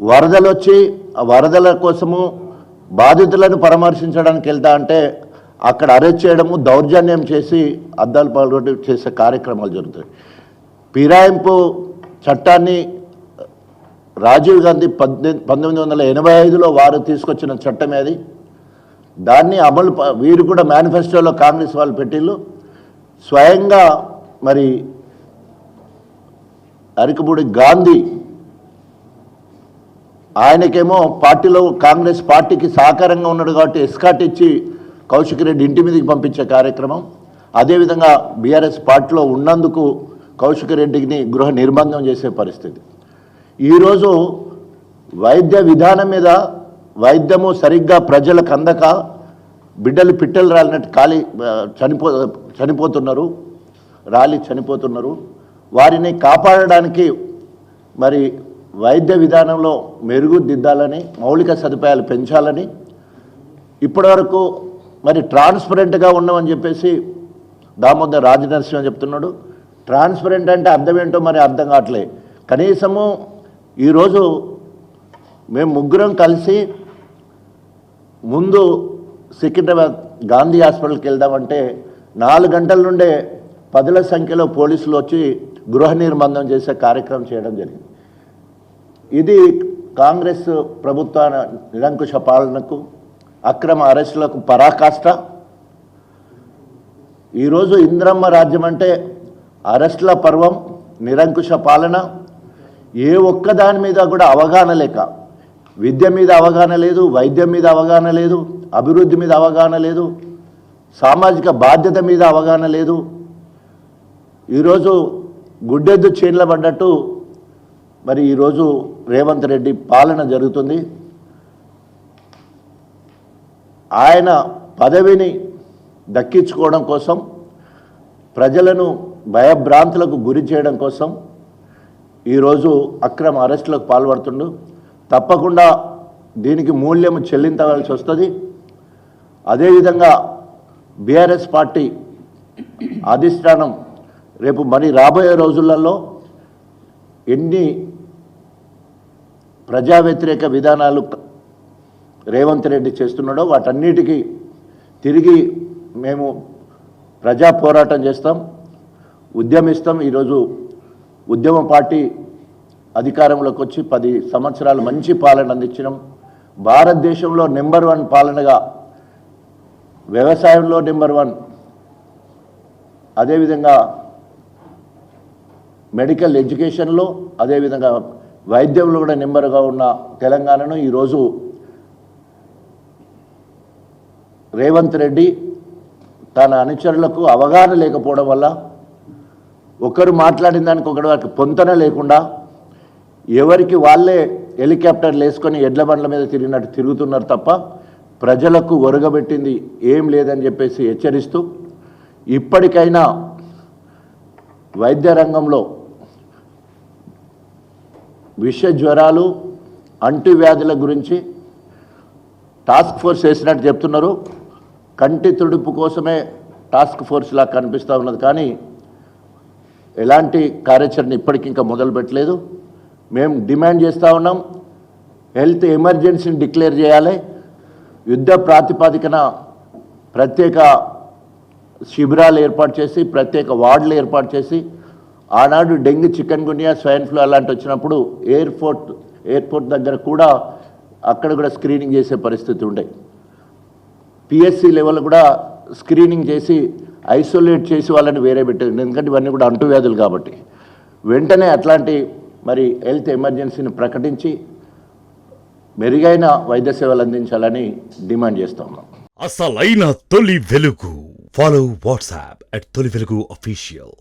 వరదలు వచ్చి ఆ వరదల కోసము బాధితులను పరామర్శించడానికి వెళ్తా అంటే అక్కడ అరెస్ట్ చేయడము, దౌర్జన్యం చేసి అద్దాలు పాల్గొట్టి చేసే కార్యక్రమాలు జరుగుతాయి. ఫిరాయింపు చట్టాన్ని రాజీవ్ గాంధీ 1985లో వారు తీసుకొచ్చిన చట్టమే అది. దాన్ని అమలు వీరు కూడా మేనిఫెస్టోలో కాంగ్రెస్ వాళ్ళు పెట్టిళ్ళు. స్వయంగా మరి అరికపూడి గాంధీ ఆయనకేమో పార్టీలో కాంగ్రెస్ పార్టీకి సహకారంగా ఉన్నాడు కాబట్టి ఎస్కాట్ ఇచ్చి కౌశిక్ రెడ్డి ఇంటి మీదకి పంపించే కార్యక్రమం. అదేవిధంగా బీఆర్ఎస్ పార్టీలో ఉన్నందుకు కౌశిక్ రెడ్డిని గృహ నిర్బంధం చేసే పరిస్థితి. ఈరోజు వైద్య విధానం మీద వైద్యము సరిగ్గా ప్రజలకు అందక బిడ్డలు పిట్టలు రాలినట్టు చనిపోతున్నారు. వారిని కాపాడడానికి మరి వైద్య విధానంలో మెరుగుదిద్దాలని, మౌలిక సదుపాయాలు పెంచాలని ఇప్పటివరకు మరి ట్రాన్స్పరెంట్గా ఉన్నామని చెప్పేసి దామోదర్ రాజనరసింహ చెప్తున్నాడు. ట్రాన్స్పరెంట్ అంటే అర్థం ఏంటో మరి అర్థం కావట్లే. కనీసము ఈరోజు మేము ముగ్గురం కలిసి ముందు సికింద్రాబాద్ గాంధీ హాస్పిటల్కి వెళ్దామంటే 4 గంటల నుండే 10ల సంఖ్యలో పోలీసులు వచ్చి గృహ నిర్బంధం చేసే కార్యక్రమం చేయడం జరిగింది. ఇది కాంగ్రెస్ ప్రభుత్వ నిరంకుశ పాలనకు, అక్రమ అరెస్టులకు పరాకాష్ట. ఈరోజు ఇంద్రమ్మ రాజ్యం అంటే అరెస్టుల పర్వం, నిరంకుశ పాలన. ఏ ఒక్క దాని మీద కూడా అవగాహన లేక, విద్య మీద అవగాహన లేదు, వైద్యం మీద అవగాహన లేదు, అభివృద్ధి మీద అవగాహన లేదు, సామాజిక బాధ్యత మీద అవగాహన లేదు. ఈరోజు గుడ్డెద్దు చేన్ల పడ్డట్టు మరి ఈరోజు రేవంత్ రెడ్డి పాలన జరుగుతుంది. ఆయన పదవిని దక్కించుకోవడం కోసం, ప్రజలను భయభ్రాంతులకు గురి చేయడం కోసం ఈరోజు అక్రమ అరెస్టులకు పాల్పడుతుండు. తప్పకుండా దీనికి మూల్యం చెల్లించవలసి వస్తుంది. అదేవిధంగా బీఆర్ఎస్ పార్టీ అధిష్టానం రేపు మరి రాబోయే రోజులలో ఎన్ని ప్రజా వ్యతిరేక విధానాలు రేవంత్ రెడ్డి చేస్తున్నాడో వాటన్నిటికీ తిరిగి మేము ప్రజా పోరాటం చేస్తాం, ఉద్యమిస్తాం. ఈరోజు ఉద్యమ పార్టీ అధికారంలోకి వచ్చి 10 సంవత్సరాలు మంచి పాలన అందించినాం. భారతదేశంలో నెంబర్ 1 పాలనగా, వ్యవసాయంలో నెంబర్ 1, అదేవిధంగా మెడికల్ ఎడ్యుకేషన్లో, అదేవిధంగా వైద్యంలో కూడా నెంబర్గా ఉన్న తెలంగాణను ఈరోజు రేవంత్ రెడ్డి తన అనుచరులకు అవగాహన లేకపోవడం వల్ల, ఒకరు మాట్లాడిన దానికి ఒకటి పొంతన లేకుండా ఎవరికి వాళ్ళే హెలికాప్టర్లు వేసుకొని ఎడ్ల బండ్ల మీద తిరిగినట్టు తిరుగుతున్నారు తప్ప ప్రజలకు ఒరగబెట్టింది ఏం లేదని చెప్పేసి హెచ్చరిస్తూ, ఇప్పటికైనా వైద్య రంగంలో విష జ్వరాలు, అంటువ్యాధుల గురించి టాస్క్ ఫోర్స్ వేసినట్టు చెప్తున్నారు. కంటి తుడుపు కోసమే టాస్క్ ఫోర్స్ లాగా కనిపిస్తూ ఉన్నది, కానీ ఎలాంటి కార్యాచరణ ఇప్పటికింకా మొదలు పెట్టలేదు. మేము డిమాండ్ చేస్తూ ఉన్నాం, హెల్త్ ఎమర్జెన్సీని డిక్లేర్ చేయాలి, యుద్ధ ప్రాతిపదికన ప్రత్యేక శిబిరాలు ఏర్పాటు చేసి, ప్రత్యేక వార్డులు ఏర్పాటు చేసి, ఆనాడు డెంగ్యూ, చికెన్ గున్యా, స్వైన్ ఫ్లూ అలాంటి వచ్చినప్పుడు ఎయిర్పోర్ట్ దగ్గర కూడా అక్కడ కూడా స్క్రీనింగ్ చేసే పరిస్థితి ఉండే. పిఎస్సి లెవెల్ కూడా స్క్రీనింగ్ చేసి ఐసోలేట్ చేసి వాళ్ళని వేరే పెట్టేది, ఎందుకంటే ఇవన్నీ కూడా అంటువ్యాధులు కాబట్టి. వెంటనే అట్లాంటి మరి హెల్త్ ఎమర్జెన్సీని ప్రకటించి మెరుగైన వైద్య సేవలు అందించాలని డిమాండ్ చేస్తా ఉన్నాం. అసలైన తొలి వెలుగు. ఫాలో వాట్సాప్ @తొలి వెలుగు official.